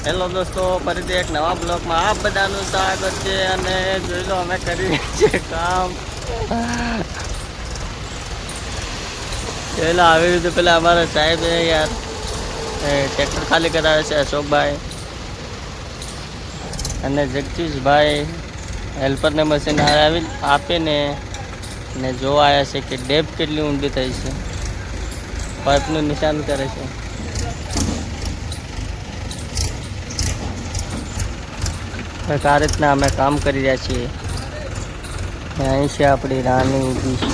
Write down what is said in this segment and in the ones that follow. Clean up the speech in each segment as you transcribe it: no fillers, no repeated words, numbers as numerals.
Hello દોસ્તો, ફરીથી એક નવા બ્લોગમાં આપ બધાનું સ્વાગત છે. અને જોઈ લો અમે કરી રહ્યા છીએ કામ. જોઈ લો આવી રીતે પેલા અમારા સાહેબ યાર ટ્રેક્ટર ખાલી કરાવે છે, અશોકભાઈ અને જગદીશભાઈ હેલ્પરને મશીન આવી આપીને ને જોવા આવ્યા છે કે ડેપ કેટલી ઊંડી થઈ છે. પાઇપનું નિશાન કરે છે. આ રીતના અમે કામ કરી રહ્યા છીએ. અહીં છે આપણી રાની ઊભી છે.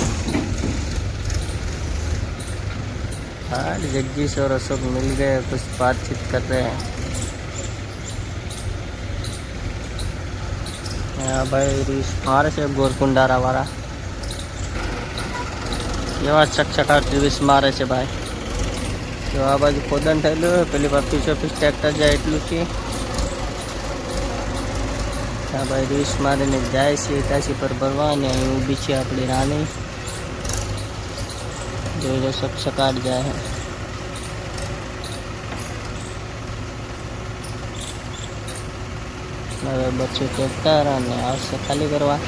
हाँ, जगदीश और अशोक मिल गए, कुछ बातचीत कर रहे हैं. हाँ भाई, રીસ મારે છે ગોરકુંડારા વાળા. એવા ચકચકાટ રીસ મારે છે ભાઈ. જો આ બાજુ ખોદન થયેલું હોય, પેલી પર પીછો ટ્રેક્ટર જાય એટલું છે. હા ભાઈ, રીસ મારીને જાય છે એકાશી પર ભરવા. અને અહીં ઊભી છે આપણી રાની. જોઈ લો ચકચકાટ જાય છે. હવે બચ્ચું ટ્રેક્ટર અને આવશે ખાલી કરવા.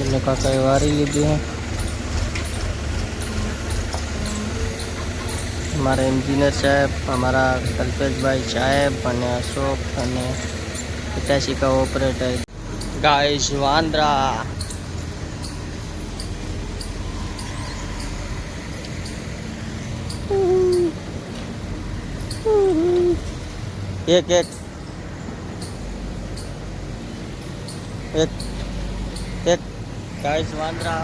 એટલે કાકાએ વારી લીધી હે. हमारा इंजीनियर साहब, हमारा कल्पेश भाई साहब અને अशोक અને 85 का ऑपरेटर गाइस वांद्रा. एक एक एक एक गाइस वांद्रा.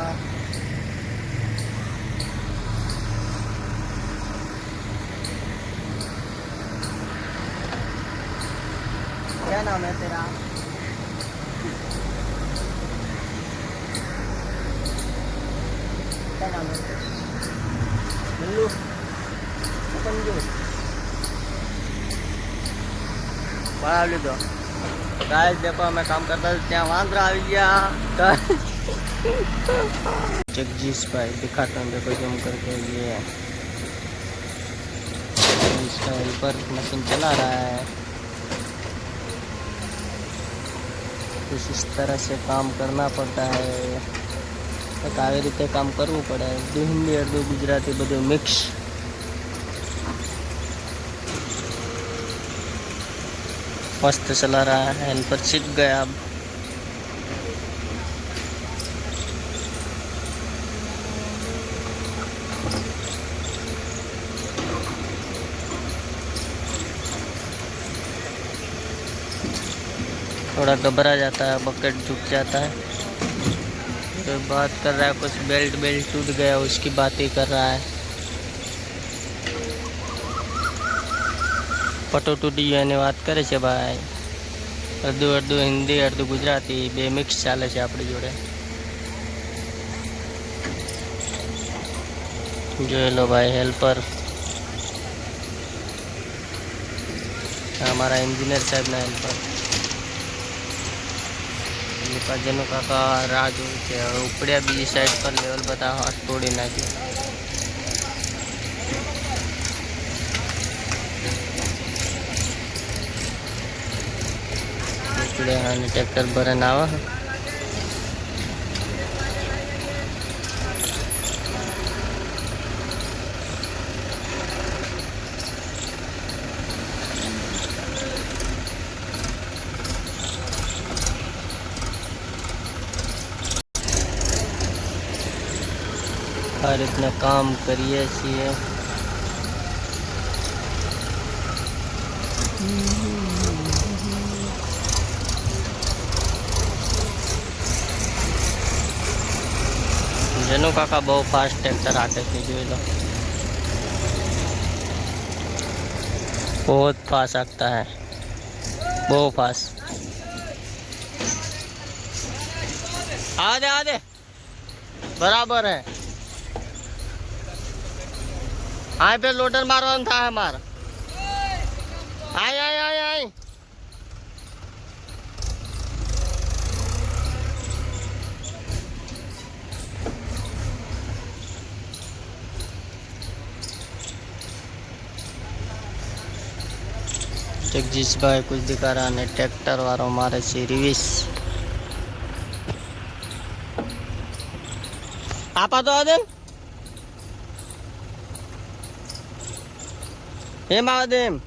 क्या नाम है तेरा? क्या नाम है? मल्लू पंजू बड़ा लीधो. गाइस देखो, हमें काम करता था ત્યાં વાંદરા આવી ગયા. जगदीश भाई दिखाता हूँ, देखो जूम करके. ये इसका हेल्पर मशीन चला रहा है. कुछ इस तरह से काम करना पड़ता है. આવી રીતે કામ કરવું પડે. અડધું હિન્દી અડધું ગુજરાતી બધું મિક્સ. मस्त चला रहा है. हेल्पर सीख गया अब. थोड़ा घबरा जाता है, बकेट झुक जाता है. तो बात कर रहा है, कुछ बेल्ट टूट गया उसकी बात ही कर रहा है. પટો તૂટી ગયો એની વાત કરે છે ભાઈ. અડધું અડધું હિન્દી અડધું ગુજરાતી બે મિક્સ ચાલે છે આપણી જોડે. જોઈ લો ભાઈ હેલ્પર. हमारा इंजीनियर साहब ना हेल्पर. જેનું કાકા રાહ જોયું છે. હવે ઉપડ્યા બીજી સાઈડ પર લેવલ બધા હાથ તોડી નાખ્યો. અને ટ્રેક્ટર ભરાને આવે. આ રીતના કામ કરીએ છીએ. જેનું કાકા બહુ ફાસ્ટ ટ્રેક્ટર હાકે છે. જોઈ લો, बहुत फास्ट आता है, बहुत फास्ट. आधे आधे बराबर है. आए पे लोडर मारवान था हमारा. आए आए आए आए. जगदीश भाई कुछ दिखा रहा ने ट्रैक्टर वालों मारे से रिवीस आपा तो आदेन हे महादेव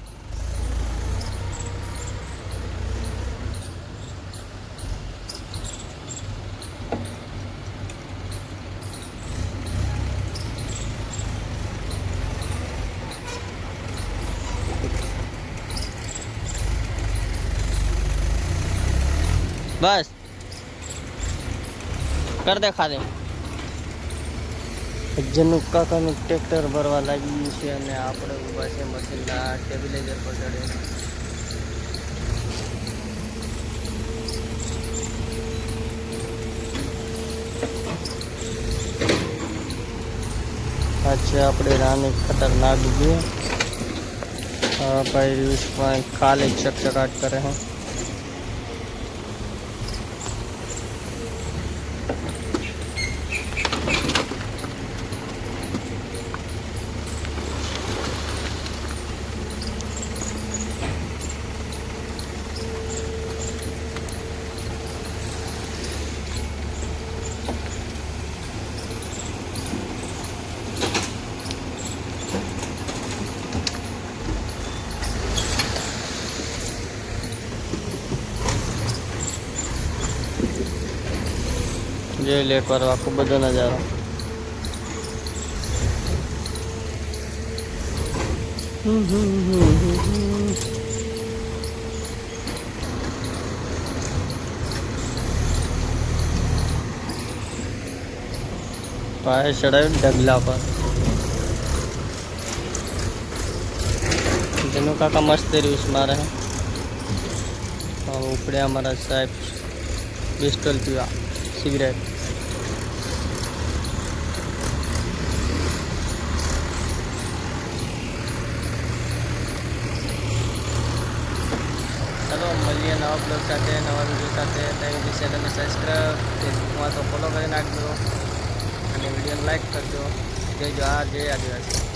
बस कर दे खा दे જનુ કાકાનું ટ્રેક્ટર ભરવા લાગ્યું છે અને આપણે ઊભા છે મશીનના સ્ટેબિલાઇઝર પકડે આ છે આપણે રાની ખતરનાક વ્યૂ ભાઈ રિયુષભાઈ ખાલી ચકચકાટ કરે हैं જોઈ લે એકવાર આખો બધો નજારો પાય ચડાવ્યું ડગલા પર જનુ કાકા મસ્ત રીલ્સ મારે ઉપડે हमारा साहब पिस्टल पीवा सिगरेट चलो મળીએ નવા બ્લોગ સાથે નવા વિડીયો સાથે નવી ચેનલને સબસ્ક્રાઈબ ફેસબુકમાં તો ફોલો કરી નાખજો અને વિડીયોને લાઈક કરજો જય જવાહર જય આદિવાસી